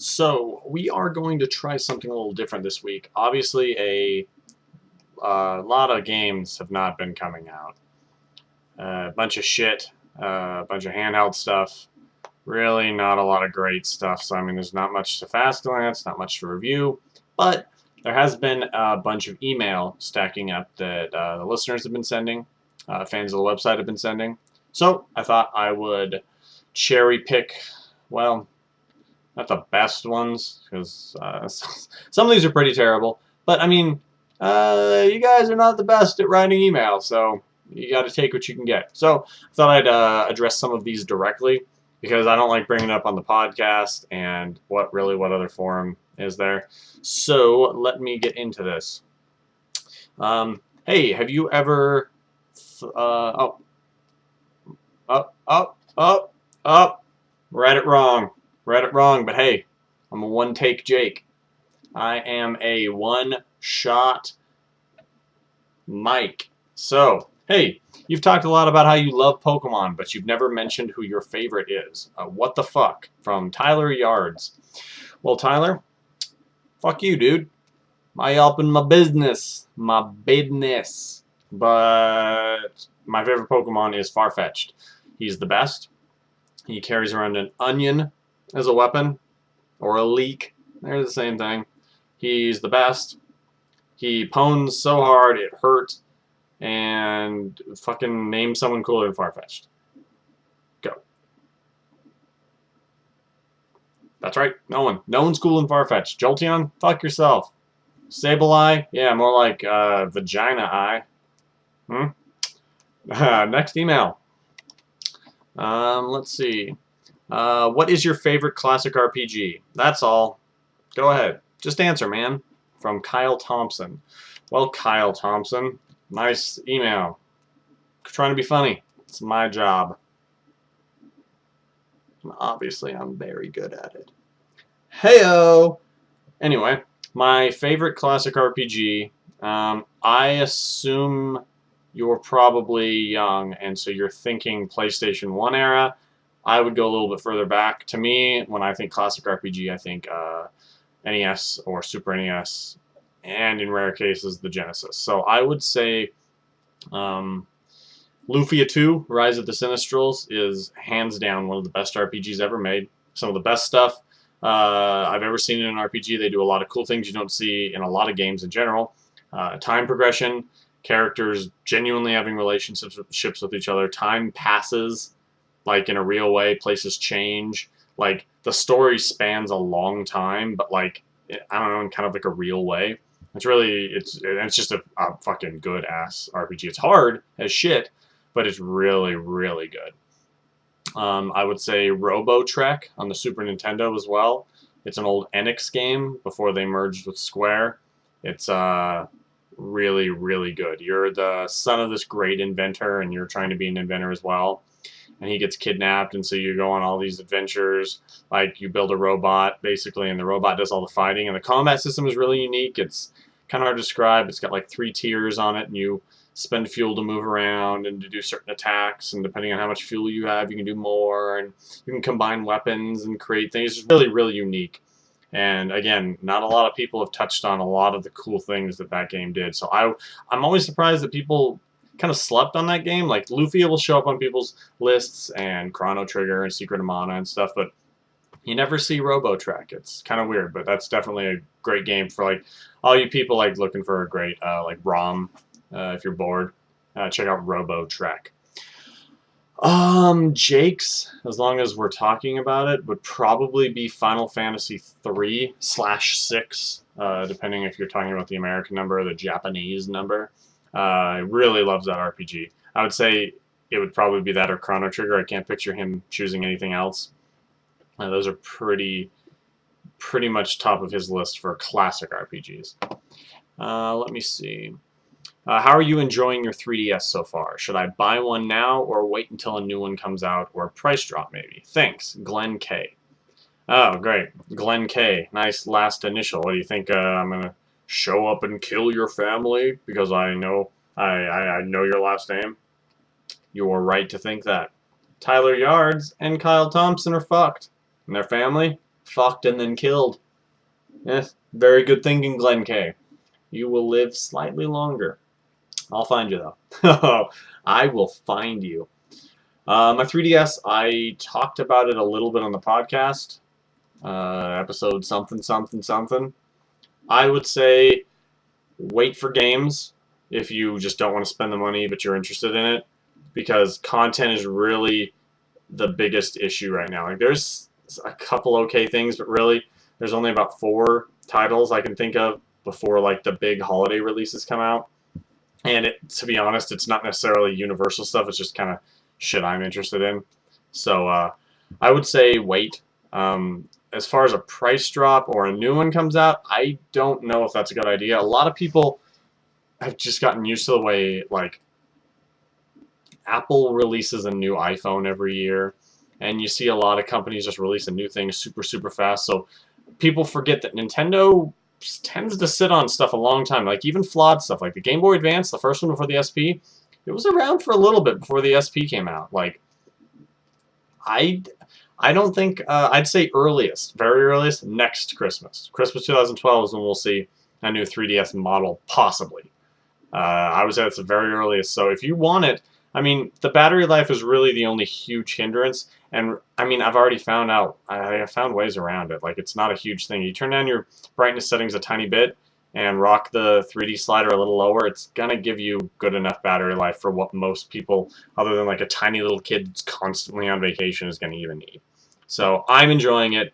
So we are going to try something a little different this week. Obviously, a lot of games have not been coming out. A bunch of shit, a bunch of handheld stuff. Really not a lot of great stuff. So, I mean, there's not much to fast glance, not much to review. But there has been a bunch of email stacking up that the listeners have been sending, fans of the website have been sending. So I thought I would cherry pick, well, not the best ones, because some of these are pretty terrible. But, I mean, you guys are not the best at writing emails, so you got to take what you can get. So I thought I'd address some of these directly, because I don't like bringing it up on the podcast, and what other forum is there? So let me get into this. Hey, have you ever... read it wrong. Read it wrong, but hey, I'm a one-take Jake. I am a one-shot Mike. So, hey, you've talked a lot about how you love Pokemon, but you've never mentioned who your favorite is. What the fuck? From Tyler Yards. Well, Tyler, fuck you, dude. I helping my business. My business. But my favorite Pokemon is Farfetch'd. He's the best. He carries around an onion as a weapon, or a leek. They're the same thing. He's the best. He pwns so hard it hurt. And fucking name someone cooler than Farfetch'd. Go. That's right. No one. No one's cooler than Farfetch'd. Jolteon? Fuck yourself. Sableye? Yeah, more like vagina eye. Next email. Let's see. What is your favorite classic RPG? That's all. Go ahead. Just answer, man. From Kyle Thompson. Well, Kyle Thompson, nice email. Trying to be funny. It's my job. Obviously, I'm very good at it. Heyo! Anyway, my favorite classic RPG. I assume you're probably young, and so you're thinking PlayStation 1 era. I would go a little bit further back. To me, when I think classic RPG, I think NES or Super NES, and in rare cases, the Genesis. So I would say Lufia 2, Rise of the Sinistrals, is hands down one of the best RPGs ever made. Some of the best stuff I've ever seen in an RPG. They do a lot of cool things you don't see in a lot of games in general. Time progression, characters genuinely having relationships with each other. Time passes like in a real way. Places change. Like the story spans a long time, but like I don't know, in kind of like a real way. It's just a fucking good ass RPG. It's hard as shit, but it's really really good. I would say Robo-Trek on the Super Nintendo as well. It's an old Enix game before they merged with Square. It's really, really good. You're the son of this great inventor, and you're trying to be an inventor as well. And he gets kidnapped, and so you go on all these adventures. Like, you build a robot, basically, and the robot does all the fighting. And the combat system is really unique. It's kind of hard to describe. It's got, like, 3 tiers on it, and you spend fuel to move around and to do certain attacks. And depending on how much fuel you have, you can do more. And you can combine weapons and create things. It's really, really unique. And again, not a lot of people have touched on a lot of the cool things that game did. So I'm always surprised that people kind of slept on that game. Like Lufia will show up on people's lists, and Chrono Trigger and Secret of Mana and stuff, but you never see Robo-Trek. It's kind of weird, but that's definitely a great game for like all you people like looking for a great like ROM. If you're bored, check out Robo-Trek. Jake's, as long as we're talking about it, would probably be Final Fantasy 3/6, depending if you're talking about the American number or the Japanese number. I really loves that RPG. I would say it would probably be that or Chrono Trigger. I can't picture him choosing anything else. Those are pretty much top of his list for classic RPGs. Let me see. How are you enjoying your 3DS so far? Should I buy one now or wait until a new one comes out or a price drop maybe? Thanks, Glenn K. Oh, great. Glenn K. Nice last initial. What do you think? I'm going to show up and kill your family because I know I know your last name? You are right to think that. Tyler Yards and Kyle Thompson are fucked. And their family? fucked, and then killed. Very good thinking, Glenn K. You will live slightly longer. I'll find you, though. I will find you. My 3DS, I talked about it a little bit on the podcast. Episode something, something, something. I would say wait for games if you just don't want to spend the money but you're interested in it, because content is really the biggest issue right now. Like, there's a couple okay things, but really there's only about 4 titles I can think of before like the big holiday releases come out. And to be honest, it's not necessarily universal stuff. It's just kind of shit I'm interested in. So I would say wait. As far as a price drop or a new one comes out, I don't know if that's a good idea. A lot of people have just gotten used to the way, like, Apple releases a new iPhone every year, and you see a lot of companies just release a new thing super, super fast. So people forget that Nintendo tends to sit on stuff a long time, like even flawed stuff, like the Game Boy Advance, the first one before the SP. It was around for a little bit before the SP came out. Like, I don't think, I'd say earliest, very earliest, next Christmas. Christmas 2012 is when we'll see a new 3DS model, possibly. I would say that's the very earliest. So if you want it, I mean, the battery life is really the only huge hindrance. And, I mean, I've already found out, I have found ways around it. Like, it's not a huge thing. You turn down your brightness settings a tiny bit and rock the 3D slider a little lower, it's going to give you good enough battery life for what most people, other than like a tiny little kid that's constantly on vacation, is going to even need. So I'm enjoying it.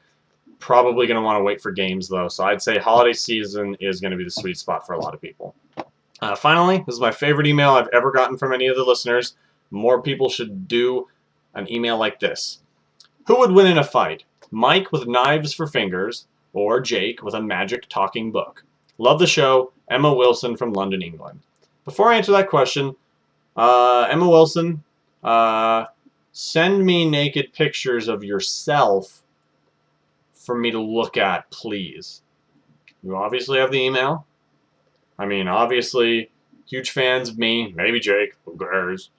Probably going to want to wait for games, though. So I'd say holiday season is going to be the sweet spot for a lot of people. Finally, this is my favorite email I've ever gotten from any of the listeners. More people should do an email like this. Who would win in a fight? Mike with knives for fingers, or Jake with a magic talking book? Love the show. Emma Wilson from London, England. Before I answer that question, Emma Wilson, send me naked pictures of yourself for me to look at, please. You obviously have the email. I mean, obviously, huge fans of me. Maybe Jake. Who cares?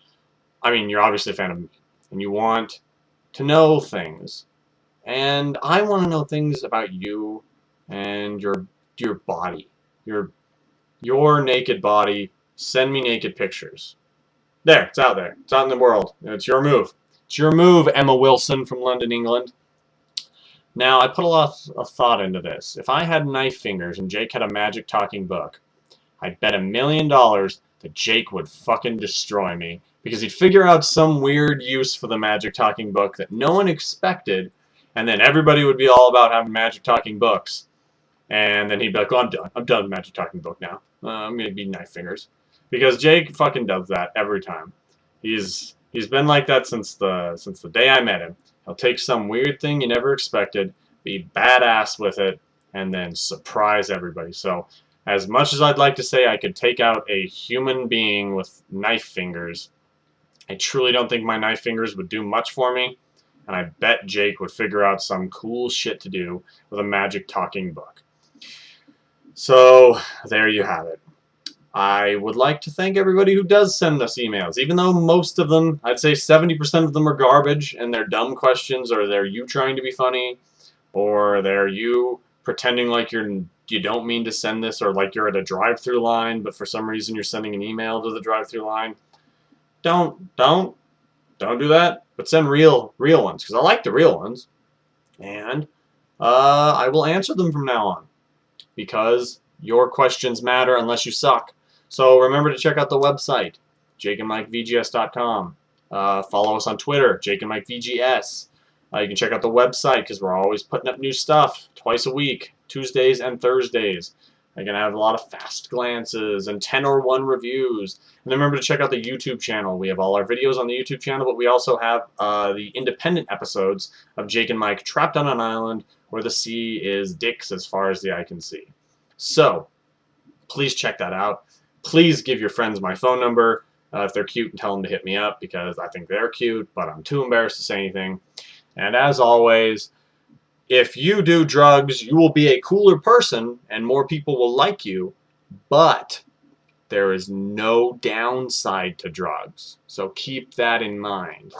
I mean, you're obviously a fan of me. And you want to know things. And I want to know things about you and your body. Your naked body. Send me naked pictures. There, it's out there. It's out in the world. It's your move. It's your move, Emma Wilson from London, England. Now, I put a lot of thought into this. If I had knife fingers and Jake had a magic talking book, I'd bet $1 million that Jake would fucking destroy me, because he'd figure out some weird use for the magic talking book that no one expected, and then everybody would be all about having magic talking books. And then he'd be like, "Oh, I'm done. I'm done with magic talking book now. I'm gonna be knife fingers," because Jake fucking does that every time. He's been like that since the day I met him. He'll take some weird thing you never expected, be badass with it, and then surprise everybody. So, as much as I'd like to say I could take out a human being with knife fingers, I truly don't think my knife fingers would do much for me, and I bet Jake would figure out some cool shit to do with a magic talking book. So, there you have it. I would like to thank everybody who does send us emails, even though most of them, I'd say 70% of them are garbage, and they're dumb questions, or they're you trying to be funny, or they're you pretending like you don't mean to send this, or like you're at a drive-through line, but for some reason you're sending an email to the drive-through line. Don't do that, but send real ones, because I like the real ones, and I will answer them from now on, because your questions matter unless you suck. So remember to check out the website, jakeandmikevgs.com. Follow us on Twitter, jakeandmikevgs. You can check out the website, because we're always putting up new stuff twice a week, Tuesdays and Thursdays. I'm going to have a lot of fast glances and 10-or-1 reviews. And then remember to check out the YouTube channel. We have all our videos on the YouTube channel, but we also have the independent episodes of Jake and Mike trapped on an island where the sea is dicks as far as the eye can see. So, please check that out. Please give your friends my phone number if they're cute, and tell them to hit me up, because I think they're cute, but I'm too embarrassed to say anything. And as always, if you do drugs, you will be a cooler person and more people will like you, but there is no downside to drugs. So keep that in mind.